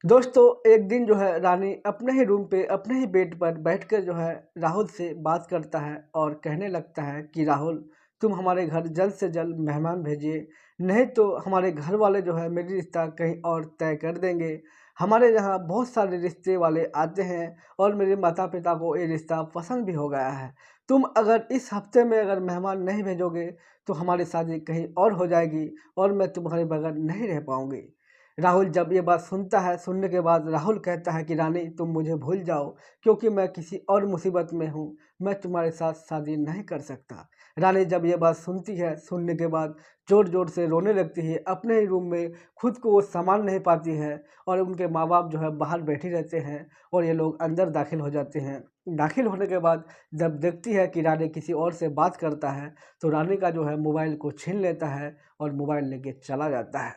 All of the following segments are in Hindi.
दोस्तों, एक दिन जो है रानी अपने ही रूम पे अपने ही बेड पर बैठकर जो है राहुल से बात करता है और कहने लगता है कि राहुल, तुम हमारे घर जल्द से जल्द मेहमान भेजिए, नहीं तो हमारे घर वाले जो है मेरी रिश्ता कहीं और तय कर देंगे। हमारे यहाँ बहुत सारे रिश्ते वाले आते हैं और मेरे माता पिता को ये रिश्ता पसंद भी हो गया है। तुम अगर इस हफ्ते में अगर मेहमान नहीं भेजोगे तो हमारी शादी कहीं और हो जाएगी और मैं तुम्हारे बगैर नहीं रह पाऊँगी। राहुल जब ये बात सुनता है, सुनने के बाद राहुल कहता है कि रानी, तुम मुझे भूल जाओ, क्योंकि मैं किसी और मुसीबत में हूँ, मैं तुम्हारे साथ शादी नहीं कर सकता। रानी जब ये बात सुनती है, सुनने के बाद ज़ोर-ज़ोर से रोने लगती है, अपने ही रूम में खुद को वो सँभाल नहीं पाती है और उनके माँ-बाप जो है बाहर बैठे रहते हैं और ये लोग अंदर दाखिल हो जाते हैं। दाखिल होने के बाद जब देखती है कि रानी किसी और से बात करता है, तो रानी का जो है मोबाइल को छीन लेता है और मोबाइल लेके चला जाता है।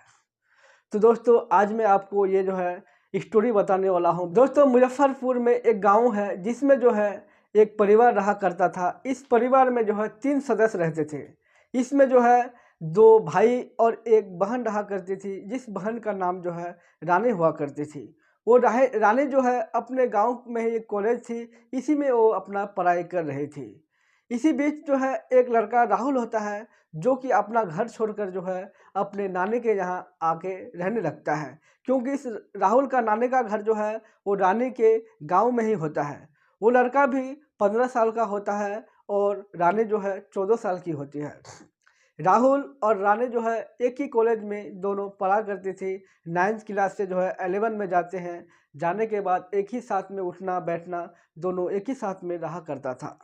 तो दोस्तों, आज मैं आपको ये जो है स्टोरी बताने वाला हूँ। दोस्तों, मुज़फ़्फ़रपुर में एक गाँव है जिसमें जो है एक परिवार रहा करता था। इस परिवार में जो है 3 सदस्य रहते थे। इसमें जो है 2 भाई और 1 बहन रहा करती थी, जिस बहन का नाम जो है रानी हुआ करती थी। वो रानी जो है अपने गाँव में ही एक कॉलेज थी, इसी में वो अपना पढ़ाई कर रही थी। इसी बीच जो है एक लड़का राहुल होता है, जो कि अपना घर छोड़कर जो है अपने नानी के यहाँ आके रहने लगता है, क्योंकि इस राहुल का नानी का घर जो है वो रानी के गांव में ही होता है। वो लड़का भी 15 साल का होता है और रानी जो है 14 साल की होती है। राहुल और रानी जो है एक ही कॉलेज में दोनों पढ़ा करती थी। 9th क्लास से जो है 11 में जाते हैं। जाने के बाद एक ही साथ में उठना बैठना दोनों एक ही साथ में रहा करता था।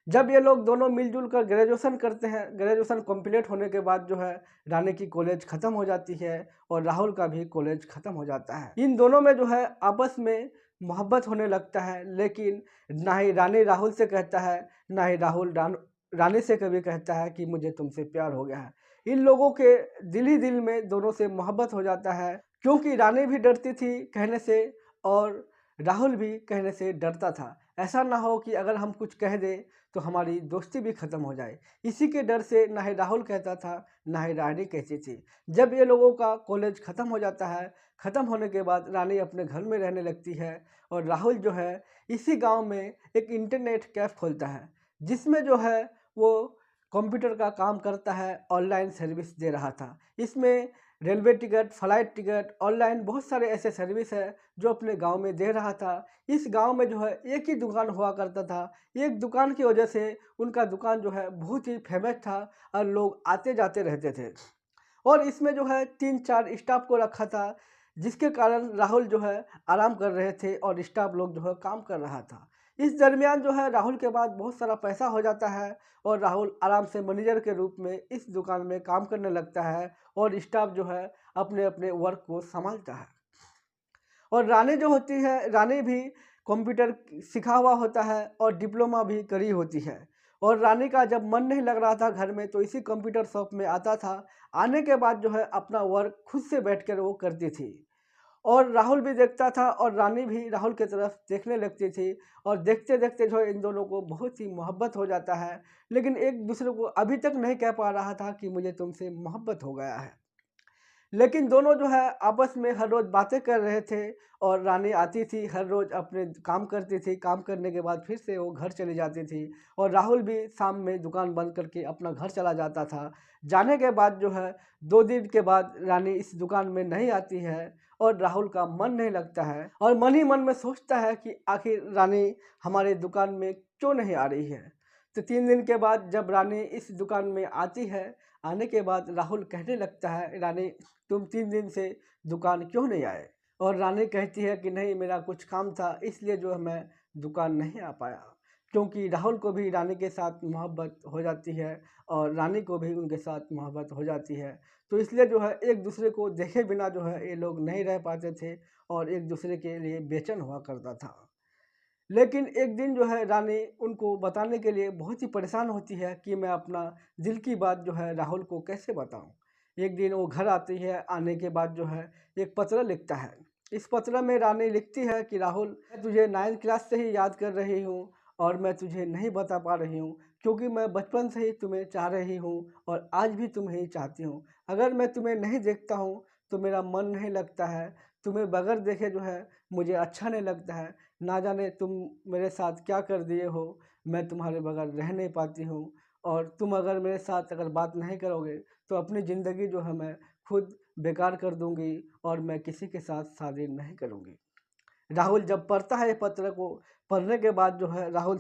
जब ये लोग दोनों मिलजुल कर ग्रेजुएशन करते हैं, ग्रेजुएशन कंप्लीट होने के बाद जो है रानी की कॉलेज ख़त्म हो जाती है और राहुल का भी कॉलेज ख़त्म हो जाता है। इन दोनों में जो है आपस में मोहब्बत होने लगता है, लेकिन ना ही रानी राहुल से कहता है, ना ही राहुल रानी से कभी कहता है कि मुझे तुमसे प्यार हो गया है। इन लोगों के दिल ही दिल में दोनों से मोहब्बत हो जाता है, क्योंकि रानी भी डरती थी कहने से और राहुल भी कहने से डरता था। ऐसा ना हो कि अगर हम कुछ कह दें तो हमारी दोस्ती भी ख़त्म हो जाए। इसी के डर से ना ही राहुल कहता था, ना ही रानी कहती थी। जब ये लोगों का कॉलेज ख़त्म हो जाता है, ख़त्म होने के बाद रानी अपने घर में रहने लगती है और राहुल जो है इसी गाँव में एक इंटरनेट कैफ़े खोलता है, जिसमें जो है वो कंप्यूटर का काम करता है, ऑनलाइन सर्विस दे रहा था। इसमें railway ticket, flight ticket, online बहुत सारे ऐसे सर्विस है जो अपने गाँव में दे रहा था। इस गाँव में जो है एक ही दुकान हुआ करता था। एक दुकान की वजह से उनका दुकान जो है बहुत ही फेमस था और लोग आते-जाते रहते थे। और इसमें जो है 3-4 स्टाफ को रखा था, जिसके कारण राहुल जो है आराम कर रहे थे और स्टाफ लोग जो है काम कर रहा था। इस दरमियान जो है राहुल के पास बहुत सारा पैसा हो जाता है और राहुल आराम से मैनेजर के रूप में इस दुकान में काम करने लगता है और स्टाफ जो है अपने-अपने वर्क को सँभालता है। और रानी जो होती है, रानी भी कंप्यूटर सीखा हुआ होता है और डिप्लोमा भी करी होती है। और रानी का जब मन नहीं लग रहा था घर में, तो इसी कंप्यूटर शॉप में आता था। आने के बाद जो है अपना वर्क खुद से बैठकर वो करती थी और राहुल भी देखता था और रानी भी राहुल की तरफ देखने लगती थी और देखते-देखते जो है इन दोनों को बहुत ही मोहब्बत हो जाता है। लेकिन एक दूसरे को अभी तक नहीं कह पा रहा था कि मुझे तुमसे मोहब्बत हो गया है। लेकिन दोनों जो है आपस में हर रोज़ बातें कर रहे थे और रानी आती थी, हर रोज़ अपने काम करती थी, काम करने के बाद फिर से वो घर चली जाती थी और राहुल भी शाम में दुकान बंद करके अपना घर चला जाता था। जाने के बाद जो है 2 दिन के बाद रानी इस दुकान में नहीं आती है और राहुल का मन नहीं लगता है और मन ही मन में सोचता है कि आखिर रानी हमारे दुकान में क्यों नहीं आ रही है। तो 3 दिन के बाद जब रानी इस दुकान में आती है, आने के बाद राहुल कहने लगता है, रानी, तुम 3 दिन से दुकान क्यों नहीं आए? और रानी कहती है कि नहीं, मेरा कुछ काम था, इसलिए जो है मैं दुकान नहीं आ पाया। क्योंकि राहुल को भी रानी के साथ मोहब्बत हो जाती है और रानी को भी उनके साथ मोहब्बत हो जाती है। तो इसलिए जो है एक दूसरे को देखे बिना जो है ये लोग नहीं रह पाते थे और एक दूसरे के लिए बेचैन हुआ करता था। लेकिन एक दिन जो है रानी उनको बताने के लिए बहुत ही परेशान होती है कि मैं अपना दिल की बात जो है राहुल को कैसे बताऊं। एक दिन वो घर आती है, आने के बाद जो है एक पत्र लिखता है। इस पत्र में रानी लिखती है कि राहुल, मैं तुझे 9th क्लास से ही याद कर रही हूँ और मैं तुझे नहीं बता पा रही हूँ, क्योंकि मैं बचपन से ही तुम्हें चाह रही हूँ और आज भी तुम्हें ही चाहती हूँ। अगर मैं तुम्हें नहीं देखता हूँ तो मेरा मन नहीं लगता है। तुम्हें बगैर देखे जो है मुझे अच्छा नहीं लगता है। ना जाने तुम मेरे साथ क्या कर दिए हो, मैं तुम्हारे बगैर रह नहीं पाती हूँ। और तुम अगर मेरे साथ अगर बात नहीं करोगे तो अपनी ज़िंदगी जो है मैं खुद बेकार कर दूँगी और मैं किसी के साथ शादी नहीं करूँगी। राहुल जब पढ़ता है ये पत्र को, पढ़ने के बाद जो है राहुल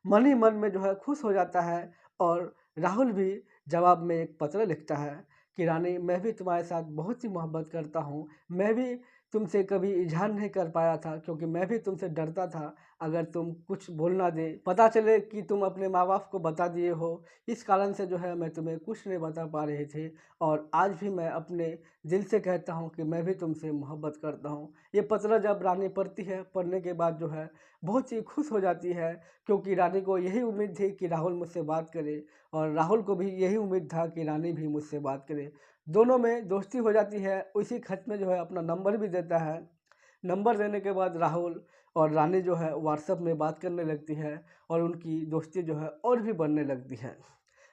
मन ही मन में जो है खुश हो जाता है। और राहुल भी जवाब में एक पत्र लिखता है कि रानी, मैं भी तुम्हारे साथ बहुत ही मोहब्बत करता हूँ। मैं भी तुमसे कभी इजहार नहीं कर पाया था क्योंकि मैं भी तुमसे डरता था, अगर तुम कुछ बोल ना दे, पता चले कि तुम अपने माँ बाप को बता दिए हो। इस कारण से जो है मैं तुम्हें कुछ नहीं बता पा रहे थे। और आज भी मैं अपने दिल से कहता हूँ कि मैं भी तुमसे मोहब्बत करता हूँ। ये पत्र जब रानी पढ़ती है, पढ़ने के बाद जो है बहुत ही खुश हो जाती है, क्योंकि रानी को यही उम्मीद थी कि राहुल मुझसे बात करे और राहुल को भी यही उम्मीद था कि रानी भी मुझसे बात करे। दोनों में दोस्ती हो जाती है। उसी खत में जो है अपना नंबर भी देता है। नंबर देने के बाद राहुल और रानी जो है व्हाट्सएप में बात करने लगती है और उनकी दोस्ती जो है और भी बढ़ने लगती है।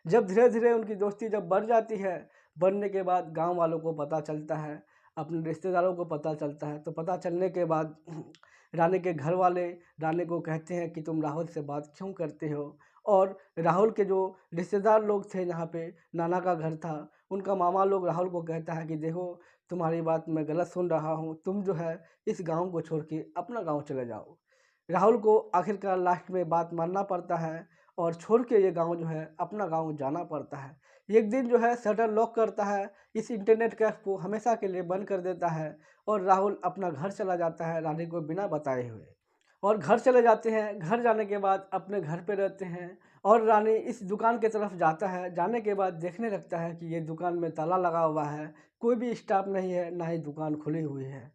जब धीरे धीरे उनकी दोस्ती जब बढ़ जाती है, बढ़ने के बाद गांव वालों को पता चलता है, अपने रिश्तेदारों को पता चलता है। तो पता चलने के बाद रानी के घर वाले रानी को कहते हैं कि तुम राहुल से बात क्यों करते हो। और राहुल के जो रिश्तेदार लोग थे, जहाँ पे नाना का घर था, उनका मामा लोग राहुल को कहता है कि देखो, तुम्हारी बात मैं गलत सुन रहा हूँ, तुम जो है इस गांव को छोड़ के अपना गांव चले जाओ। राहुल को आखिरकार लास्ट में बात मानना पड़ता है और छोड़ के ये गांव जो है अपना गांव जाना पड़ता है। एक दिन जो है शटर लॉक करता है, इस इंटरनेट कैफ़े को हमेशा के लिए बंद कर देता है और राहुल अपना घर चला जाता है रानी को बिना बताए हुए। और घर चले जाते हैं। घर जाने के बाद अपने घर पे रहते हैं और रानी इस दुकान की तरफ जाता है। जाने के बाद देखने लगता है कि ये दुकान में ताला लगा हुआ है, कोई भी स्टाफ नहीं है, ना ही दुकान खुली हुई है।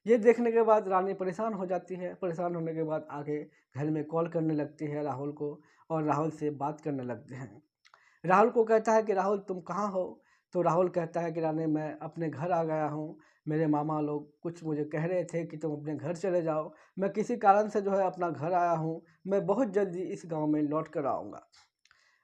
ये देखने के बाद रानी परेशान हो जाती है। परेशान होने के बाद आगे घर में कॉल करने लगती है राहुल को और राहुल से बात करने लगते हैं। राहुल को कहता है कि राहुल तुम कहाँ हो? तो राहुल कहता है कि रानी, मैं अपने घर आ गया हूँ। मेरे मामा लोग कुछ मुझे कह रहे थे कि तुम अपने घर चले जाओ। मैं किसी कारण से जो है अपना घर आया हूँ। मैं बहुत जल्दी इस गाँव में लौट कर आऊँगा।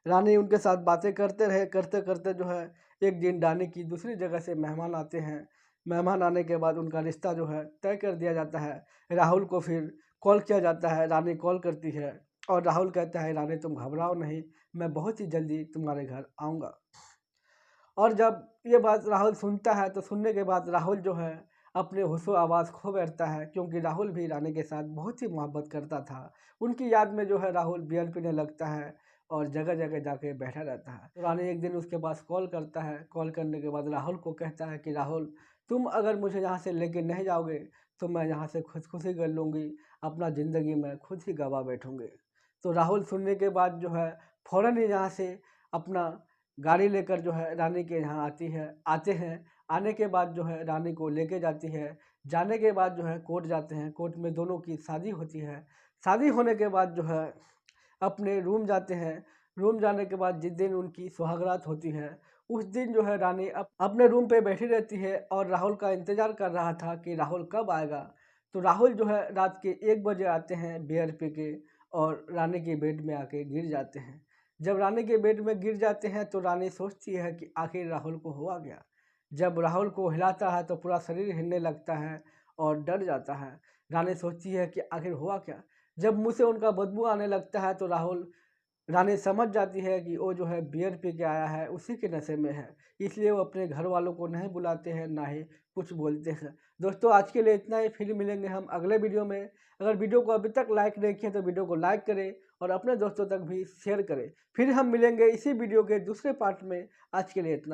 रानी उनके साथ बातें करते रहे, करते करते जो है एक दिन रानी की दूसरी जगह से मेहमान आते हैं। मेहमान आने के बाद उनका रिश्ता जो है तय कर दिया जाता है। राहुल को फिर कॉल किया जाता है, रानी कॉल करती है और राहुल कहता है, रानी तुम घबराओ नहीं, मैं बहुत ही जल्दी तुम्हारे घर आऊँगा। और जब ये बात राहुल सुनता है तो सुनने के बाद राहुल जो है अपने होशो-हवास खो बैठता है, क्योंकि राहुल भी रानी के साथ बहुत ही मोहब्बत करता था। उनकी याद में जो है राहुल बियर पीने लगता है और जगह-जगह जाके बैठा रहता है। तो रानी एक दिन उसके पास कॉल करता है। कॉल करने के बाद राहुल को कहता है कि राहुल, तुम अगर मुझे यहाँ से लेके नहीं जाओगे तो मैं यहाँ से खुदकुशी कर लूँगी, अपना ज़िंदगी मैं खुद ही गँवा बैठूँगी। तो राहुल सुनने के बाद जो है फ़ौरन ही यहाँ से अपना गाड़ी लेकर जो है रानी के यहाँ आते हैं। आने के बाद जो है रानी को लेके जाती है। जाने के बाद जो है कोर्ट जाते हैं। कोर्ट में दोनों की शादी होती है। शादी होने के बाद जो है अपने रूम जाते हैं। रूम जाने के बाद जिस दिन उनकी सुहागरात होती है, उस दिन जो है रानी अपने रूम पे बैठी रहती है और राहुल का इंतज़ार कर रहा था कि राहुल कब आएगा। तो राहुल जो है रात के 1 बजे आते हैं बियर पी के और रानी के बेड में आके गिर जाते हैं। जब रानी के बेड में गिर जाते हैं तो रानी सोचती है कि आखिर राहुल को हुआ क्या? जब राहुल को हिलाता है तो पूरा शरीर हिलने लगता है और डर जाता है। रानी सोचती है कि आखिर हुआ क्या? जब मुँह से उनका बदबू आने लगता है तो रानी समझ जाती है कि वो जो है बियर पी के आया है, उसी के नशे में है। इसलिए वो अपने घर वालों को नहीं बुलाते हैं, ना ही कुछ बोलते हैं। दोस्तों, आज के लिए इतना ही। फिर मिलेंगे हम अगले वीडियो में। अगर वीडियो को अभी तक लाइक नहीं किया तो वीडियो को लाइक करें और अपने दोस्तों तक भी शेयर करें। फिर हम मिलेंगे इसी वीडियो के दूसरे पार्ट में। आज के लिए इतना।